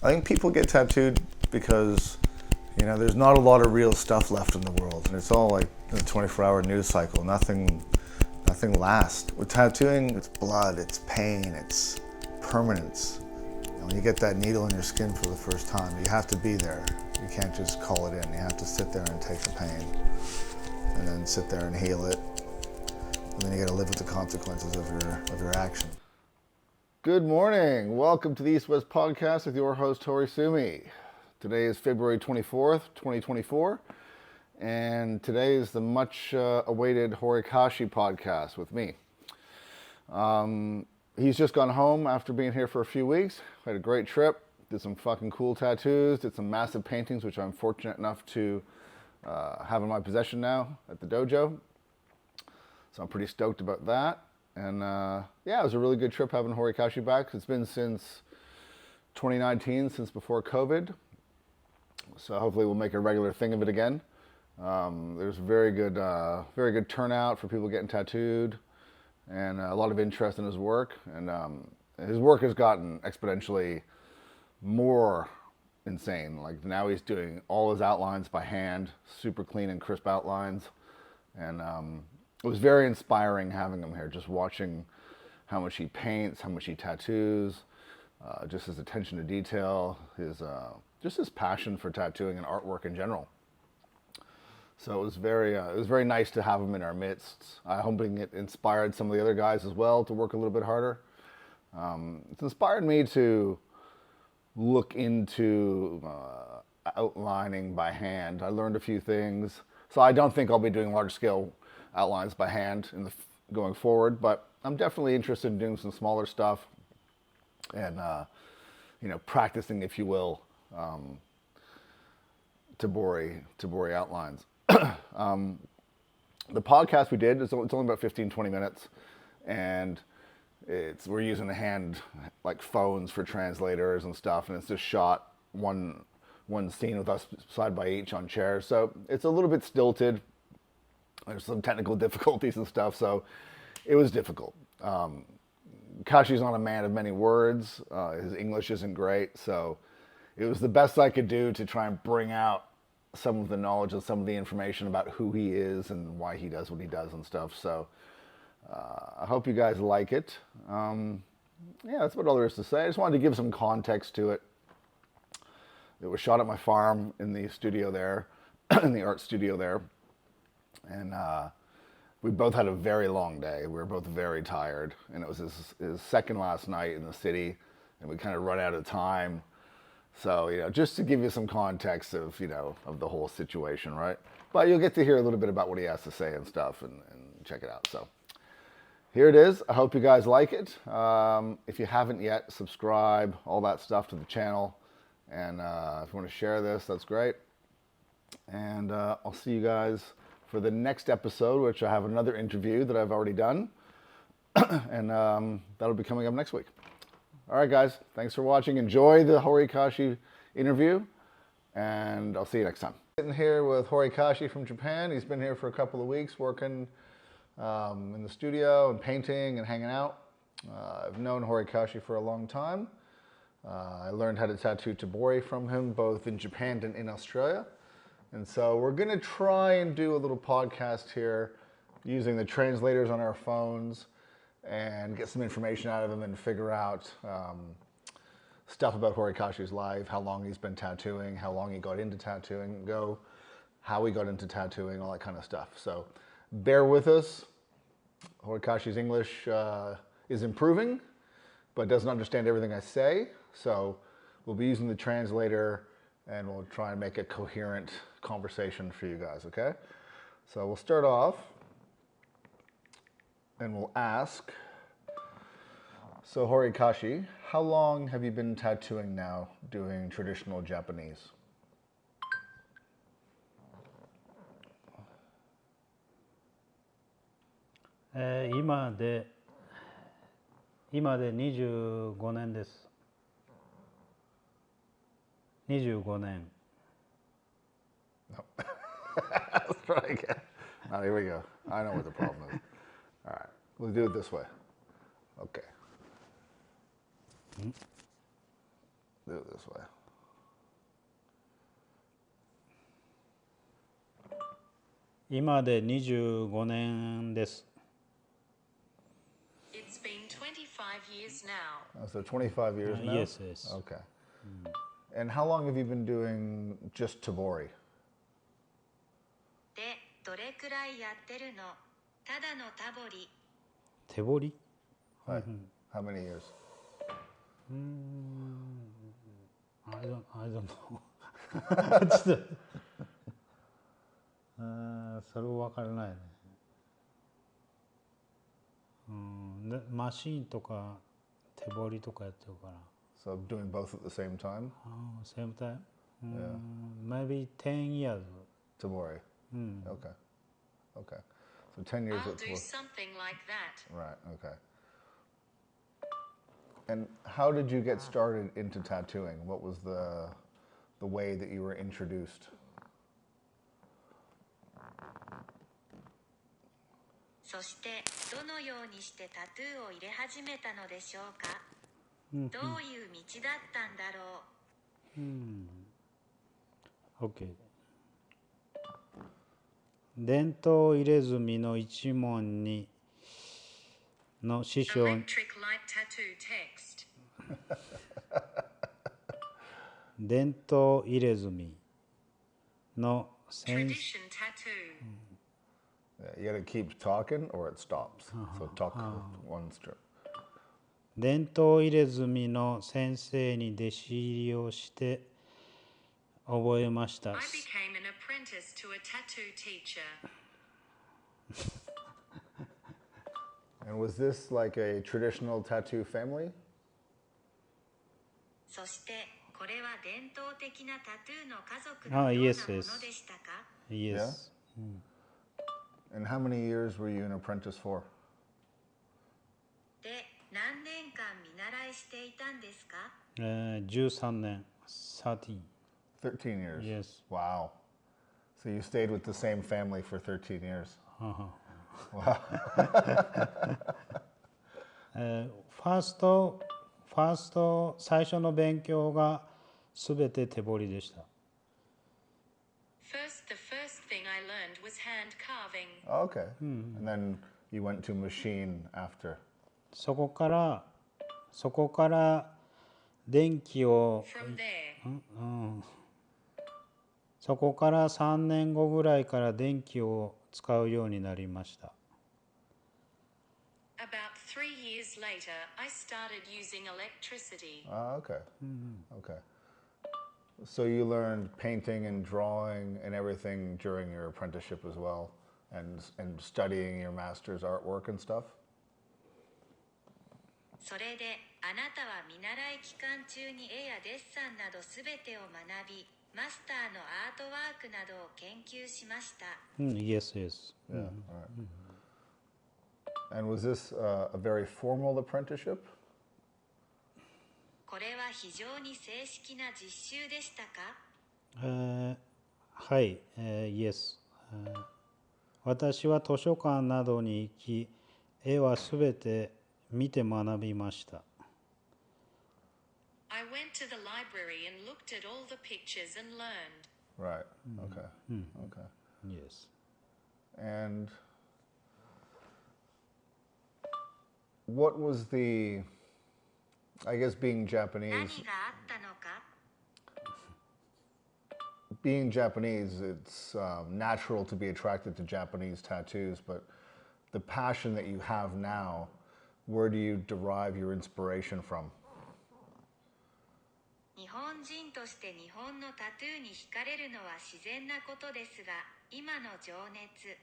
I think people get tattooed because, there's not a lot of real stuff left in the world, and it's all like a 24-hour news cycle. Nothing lasts. With tattooing, it's blood, it's pain, it's permanence. When you get that needle in your skin for the first time, you have to be there. You can't just call it in. You have to sit there and take the pain, and then sit there and heal it, and then you got to live with the consequences of your action. Good morning. Welcome to the East West Podcast with your host, Tori Sumi. Today is February 24th, 2024, and today is the much awaited Horikashi podcast with me. He's just gone home after being here for a few weeks. Had a great trip, did some fucking cool tattoos, did some massive paintings, which I'm fortunate enough to have in my possession now at the dojo. So I'm pretty stoked about that. And yeah, it was a really good trip having Horikashi back. It's been since 2019, since before COVID. So hopefully we'll make a regular thing of it again. There's very good turnout for people getting tattooed, and a lot of interest in his work. And his work has gotten exponentially more insane. Like now he's doing all his outlines by hand, super clean and crisp outlines. And it was very inspiring having him here, just watching how much he paints, how much he tattoos, just his attention to detail, just his passion for tattooing and artwork in general. So it was very nice to have him in our midst. I'm hoping it inspired some of the other guys as well to work a little bit harder. It's inspired me to look into outlining by hand. I learned a few things. So I don't think I'll be doing large scale outlines by hand going forward, but I'm definitely interested in doing some smaller stuff and practicing, if you will, Tabori outlines. The podcast we did, it's only about 15-20 minutes, and we're using the hand like phones for translators and stuff, and it's just shot one scene with us side by each on chairs, so it's a little bit stilted. There's some technical difficulties and stuff, so it was difficult. Kashi's not a man of many words. His English isn't great, so it was the best I could do to try and bring out some of the knowledge and some of the information about who he is and why he does what he does and stuff. So I hope you guys like it. Yeah, that's about all there is to say. I just wanted to give some context to it. It was shot at my farm in the studio there, in the art studio there. And we both had a very long day. We were both very tired. And it was his second last night in the city. And we kind of run out of time. So, just to give you some context of the whole situation, right? But you'll get to hear a little bit about what he has to say and stuff and check it out. So here it is. I hope you guys like it. If you haven't yet, subscribe, all that stuff to the channel. And if you want to share this, that's great. And I'll see you guys for the next episode, which I have another interview that I've already done. And that'll be coming up next week. All right, guys. Thanks for watching. Enjoy the Horikashi interview, and I'll see you next time. Sitting here with Horikashi from Japan. He's been here for a couple of weeks working in the studio and painting and hanging out. I've known Horikashi for a long time. I learned how to tattoo Tabori from him, both in Japan and in Australia. And so we're going to try and do a little podcast here using the translators on our phones and get some information out of him and figure out stuff about Horikashi's life, how long he's been tattooing, how long he got into tattooing, how he got into tattooing, all that kind of stuff. So bear with us. Horikashi's English is improving, but doesn't understand everything I say. So we'll be using the translator and we'll try and make a coherent conversation for you guys, okay? So we'll start off and we'll ask, so Horikashi, how long have you been tattooing now, doing traditional Japanese? 今で25年です。25年。No. Let's try again. Oh, here we go. I know what the problem is. All right, we'll do it this way. Okay. Do it this way. Ima de 25年です。It's been 25 years now. Oh, so 25 years now? Yes, yes. Okay. And how long have you been doing just Tabori? で、どれくらいやってるの？ただのタボリ。手彫り Hi. How many years? I don't know. ちょっとそれ分からないね。でマシーンとか手彫りとかやってるから。So doing both at the same time? Same time? Maybe 10 years. Tabori. Okay. Okay. So 10 years I'll at do Tabori. something like that. Right, okay. And how did you get started into tattooing? What was the way that you were introduced? そしてどのようにしてタトゥーを入れ始めたのでしょうか？どういう道だったんだろう？ OK。伝統入れ墨の一門にの師匠 Electric light tattoo text. 伝統入れ墨の先 Tradition tattoo. Yeah, you gotta keep talking or it stops. So talk one strip. 伝統入れ墨の先生に弟子入りをして覚えました。 I became an apprentice to a tattoo teacher. And was this like a traditional tattoo family? そしてこれは伝統的なタトゥーの家族のようなものでしたか？ Yes. And how many years were you an apprentice for? で、何年間見習いしていたんですか13年。13. 13 years. Yes. Wow. So you stayed with the same family for 13 years. ファースト最初の勉強がすべて手彫りでした。First, the first thing I learned was hand carving. Oh, okay. And then you went to machine after. そこから電気を From there, そこから3年後ぐらいから電気を使うようになりました。 about 3 years later, I started using electricity. Ah, okay. Okay. So you learned painting and drawing and everything during your apprenticeship as well, and studying your master's artwork and stuff? それで、あなたは見習い期間中に絵やデッサンなどすべてを学び、マスターのアートワークなどを研究しました。Yes, yes. Yeah. All right. And was this a very formal apprenticeship? これは非常に正式な実習でしたか？はい、Yes。私は図書館などに行き、絵はすべて見て学びました。I went to the library and looked at all the pictures and learned. Right. Okay. Okay. Yes. And what was I guess being 何 Japanese, があったのか？ being Japanese, it's natural to be attracted to Japanese tattoos, but the passion that you have now, where do you derive your inspiration from? 日本人として日本のタトゥーに惹かれるのは自然なことですが、今の情熱、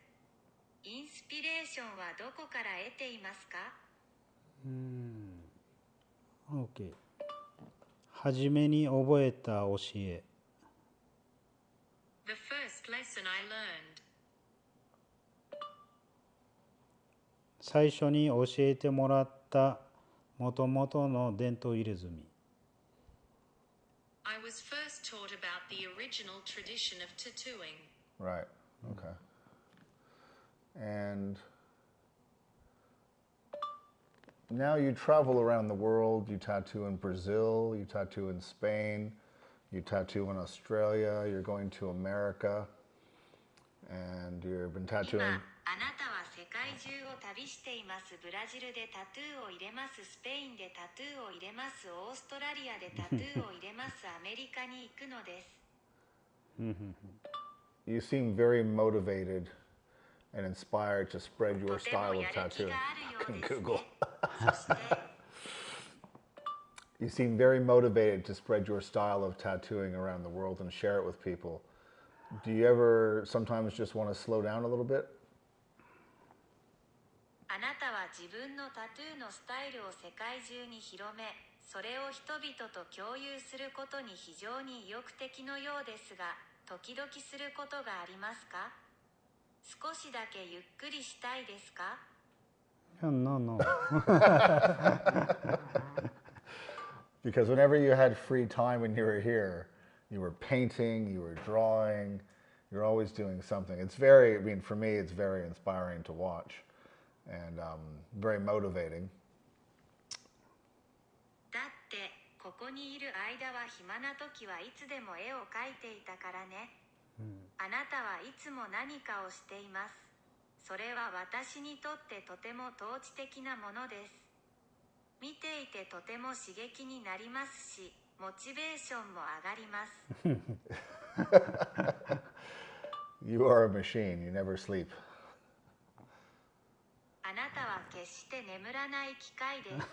インスピレーションはどこから得ていますか？ OK。はじめに覚えた教え。 The first lesson I learned. 最初に教えてもらったもともとの伝統入れ墨。 I was first taught about the original tradition of tattooing. Right. Okay. And now you travel around the world. You tattoo in Brazil, you tattoo in Spain, you tattoo in Australia, you're going to America, and you've been 今、あ tattooing. なたは世界中を旅しています。ブラジルでタトゥーを入れます。スペインでタトゥーを入れます。オーストラリアでタトゥーを入れます。アメリカに行くのです。You seem very motivated and inspired to spread と your ても style や of る気 tattooing. があるようです Google. ね。そして、 You seem very motivated to spread your style of tattooing around the world and share it with people. Do you ever sometimes just want to slow down a little bit? あなたは自分のタトゥーのスタイルを世界中に広め、それを人々と共有することに非常に意欲的のようですが、時々することがありますか？少しだけゆっくりしたいですか？ No, no. Because whenever you had free time when you were here, you were painting, you were drawing, you're always doing something. It's very, I mean, for me, it's very inspiring to watch and very motivating. だって、ここにいる間は暇な時はいつでも絵を描いていたからね。あなたはいつも何かをしています。それは私にとってとても統治的なものです。見ていてとても刺激になりますし、モチベーションも上がります。You are a machine, you never sleep. あなたは決して眠らない機械です。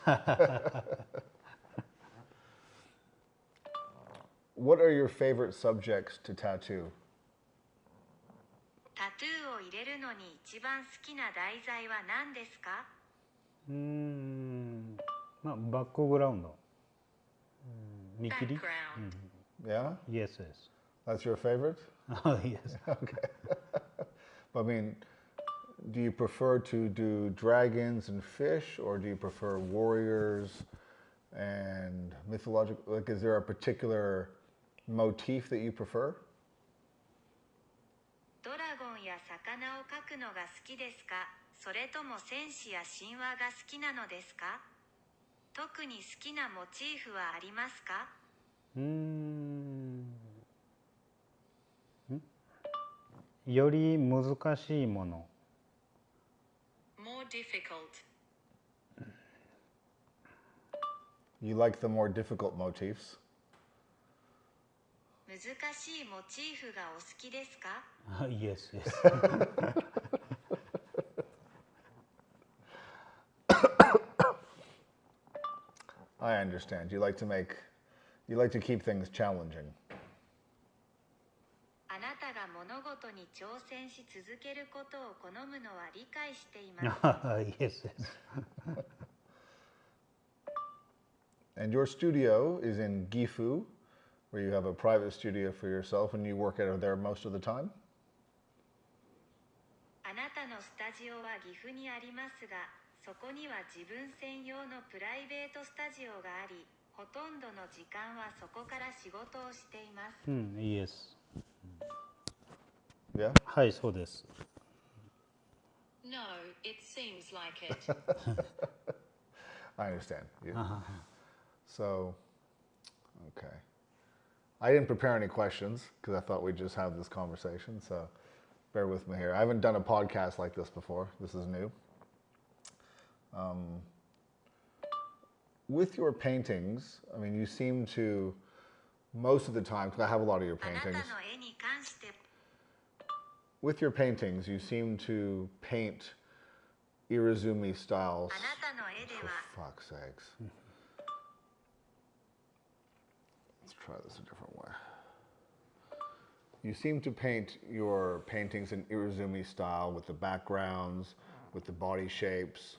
What are your favorite subjects to tattoo? タトゥーを入れるのに一番好きな題材は何ですか？まあ、バックグラウンド。見切り Background. Yeah? Yes, yes. That's your favorite? Yes. Okay. I mean, do you prefer to do dragons and fish, or do you prefer warriors and mythological? Like, is there a particular motif that you prefer? ドラゴンや魚を描くのが好きですか？それとも戦士や神話が好きなのですか？特に好きなモチーフはありますか？より難しいもの。More difficult. You like the more difficult motifs? 難しいモチーフがお好きですか？ Yes, yes. I understand. You like to keep things challenging. あなたが物事に挑戦し続けることを好むのは理解しています。Yes, yes. And your studio is in Gifu, where you have a private studio for yourself and you work out of there most of the time? あなたのスタジオは岐阜にありますが、そこには自分専用のプライベートスタジオがあり、ほとんどの時間はそこから仕事をしています。Yes. Yeah? はい、そうです。No, it seems like it. I understand. So, okay. I didn't prepare any questions because I thought we'd just have this conversation. So, bear with me here. I haven't done a podcast like this before. This is new. With your paintings, I mean, you seem to, most of the time, because I have a lot of your あなた paintings, の絵に関して、 with your paintings, you seem to paint Irizumi styles. あなたの絵で For は、 fuck's sakes. Let's try this a different way. You seem to paint your paintings in Irizumi style with the backgrounds, with the body shapes.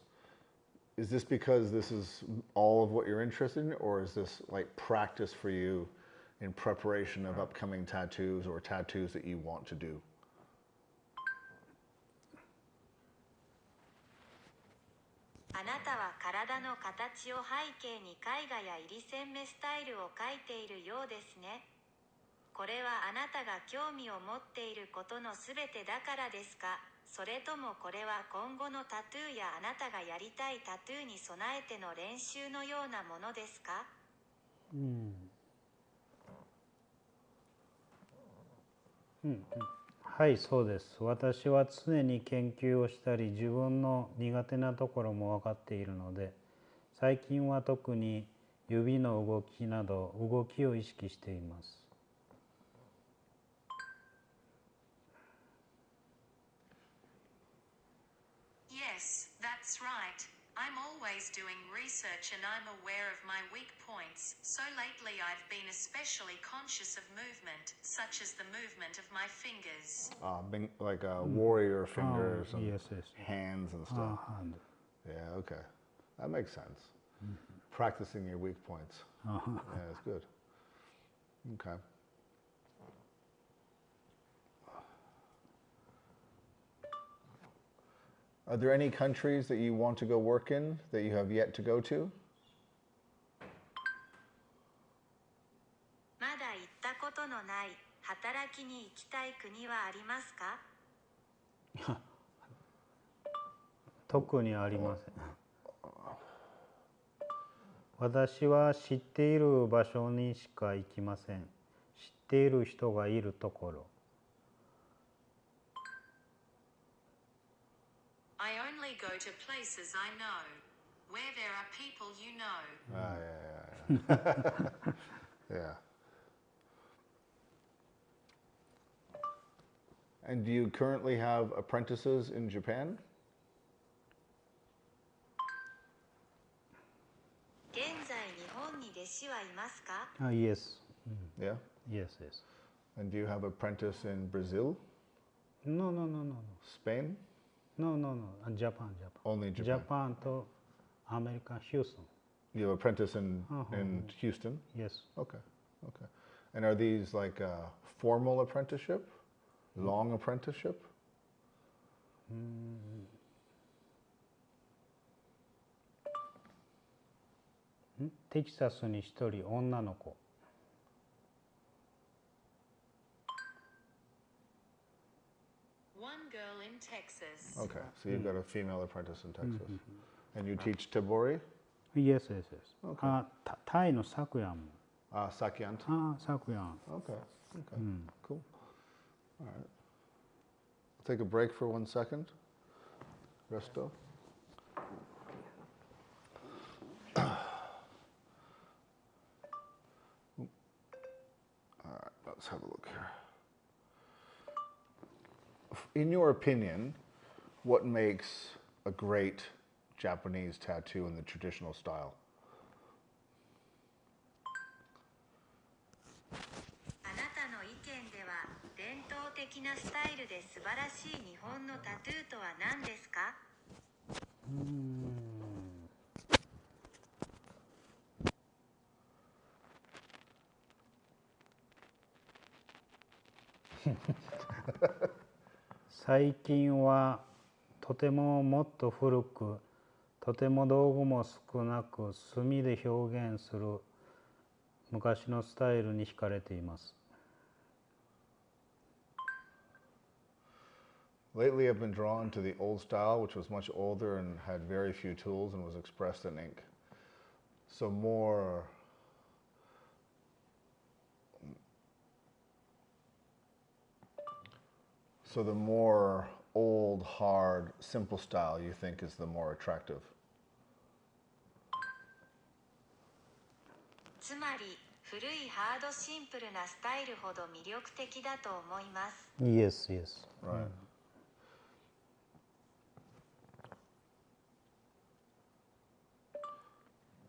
Is this because this is all of what you're interested in, or is this like practice for you in preparation of upcoming tattoos or tattoos that you want to do? あなたは体の形を背景に絵画や入り線目スタイルを描いているようですね。これはあなたが興味を持っていることのすべてだからですか？それともこれは今後のタトゥーやあなたがやりたいタトゥーに備えての練習のようなものですか？はい、そうです。私は常に研究をしたり、自分の苦手なところも分かっているので、最近は特に指の動きなど動きを意識しています。Yes, that's right. I'm always doing research and I'm aware of my weak points, so lately I've been especially conscious of movement, such as the movement of my fingers. Like warrior fingers and yes, yes. hands and stuff. And Yeah, okay. That makes sense. Practicing your weak points. Yeah, that's good. Okay. Are there any countries that you want to go work in that you have yet to go to? まだ行ったことのない働きに行きたい国はありますか？特にありません。私は知っている場所にしか行きません。知っている人がいるところ。I only go to places I know. Where there are people you know. Yeah. Yeah. And do you currently have apprentices in Japan? 現在日本に弟子はいますか？ Yes. Yeah. Yes, yes. And do you have apprentice in Brazil, No, no, no, no, Spain? no. No, no, no. Japan, Japan. Only Japan. ジャパンとアメリカ、ヒューストン。You have apprentice in Houston? Yes. Okay. Okay. And are these like a formal apprenticeship? Long apprenticeship? テキサスに一人女の子。One girl in Texas. Okay. So you've got a female apprentice in Texas. And you teach Tibori? Yes, yes, yes. Okay. タイのサクヤンも。Sakyant? サクヤン。 Okay. Okay. Cool. All right. We'll take a break for 1 second. Resto. All right, let's have a look here. In your opinion, what makes a great Japanese tattoo in the traditional style? あなたの意見では伝統的なスタイルで素晴らしい日本のタトゥーとは何ですか？最近はとてももっと古く、とても道具も少なく、墨で表現する昔のスタイルに惹かれています。Lately, I've been drawn to the old style, which was much older and had very few tools and was expressed in ink. So the more old, hard, simple style you think is the more attractive. つまり古いハードシンプルなスタイルほど魅力的だと思います。Yes, yes. Right.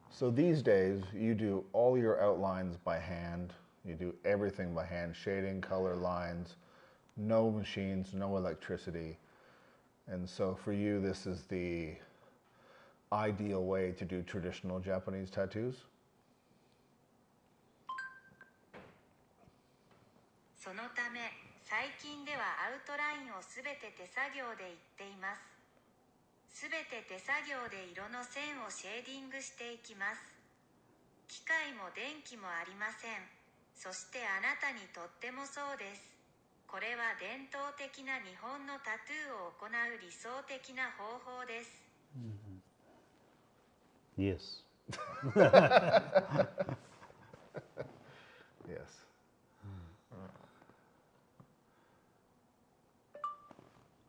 So these days, you do all your outlines by hand. You do everything by hand, shading, color lines, no machines, no electricity. And so for you, this is the ideal way to do traditional Japanese tattoos? そのため最近ではアウトラインをすべて手作業でいっています。すべて手作業で色の線をシェーディングしていきます。機械も電気もありません。そしてあなたにとってもそうです。これは伝統的な日本のタトゥーを行う理想的な方法です。Yes. Yes.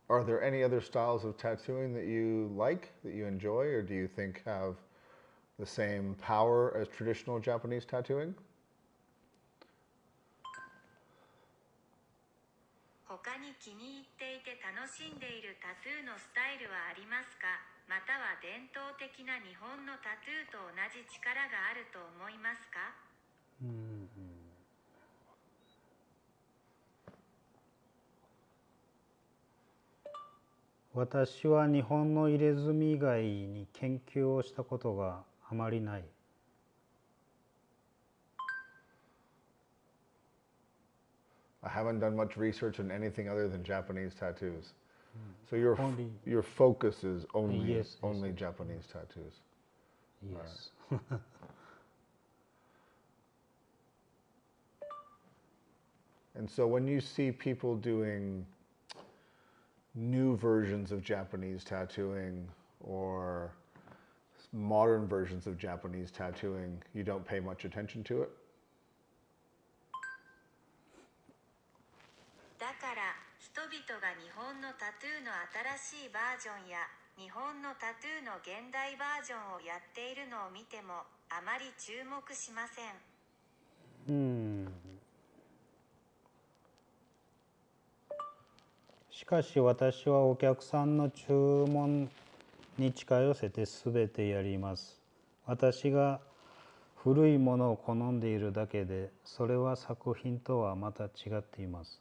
Are there any other styles of tattooing that you like, that you enjoy, or do you think have the same power as traditional Japanese tattooing? 他に気に入っていて楽しんでいるタトゥーのスタイルはありますか？または伝統的な日本のタトゥーと同じ力があると思いますか？私は日本の入れ墨以外に研究をしたことがあまりない。I haven't done much research on anything other than Japanese tattoos. So Only- your focus is only Yes, only yes. Japanese tattoos. Yes. And so when you see people doing new versions of Japanese tattooing or modern versions of Japanese tattooing, you don't pay much attention to it? だから人々が日本のタトゥーの新しいバージョンや日本のタトゥーの現代バージョンをやっているのを見てもあまり注目しません。しかし私はお客さんの注文に近寄せて全てやります。私が古いものを好んでいるだけで、それは作品とはまた違っています。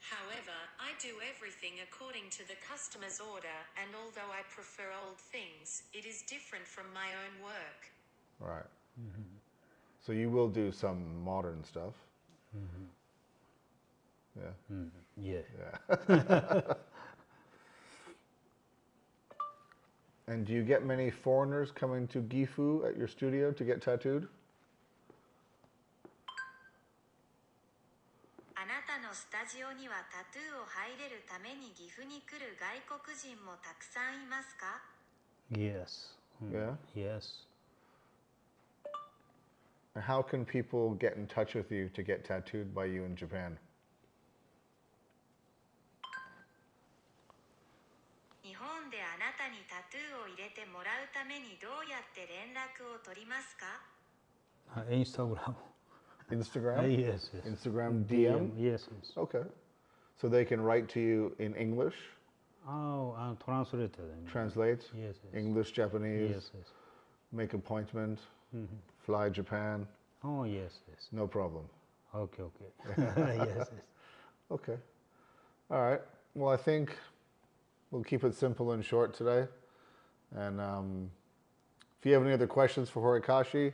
However, I do everything according to the customer's order, and although I prefer old things, it is different from my own work. Right. So you will do some modern stuff. Yeah. Yeah. And do you get many foreigners coming to Gifu at your studio to get tattooed? あなたのスタジオにはタトゥーを入れるために岐阜に来る外国人もたくさんいますか？ Yes. Yeah. Yes. And how can people get in touch with you to get tattooed by you in Japan? 日本であなたにタトゥーを入れてもらうためにどうやって連絡を取りますか？ Instagram. Instagram? Yes, yes. Instagram DM? Yes, yes. Okay. So they can write to you in English, Translated. translate, Yes, yes. English, Japanese, Yes, yes. make appointment, fly Japan, Oh, yes, yes. no problem. Okay, okay. Yes, yes. Okay. All right. Well, I think we'll keep it simple and short today. And if you have any other questions for Horikashi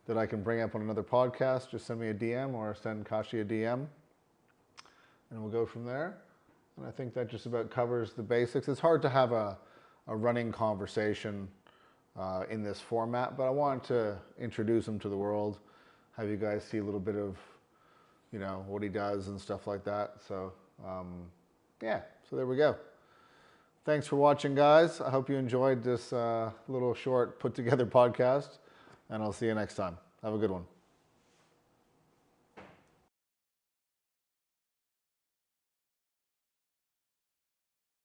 that I can bring up on another podcast, just send me a DM or send Kashi a DM. And we'll go from there. And I think that just about covers the basics. It's hard to have a running conversation in this format, but I wanted to introduce him to the world, have you guys see a little bit of, you know, what he does and stuff like that. So, yeah, so there we go. Thanks for watching, guys. I hope you enjoyed this little short put together podcast, and I'll see you next time. Have a good one.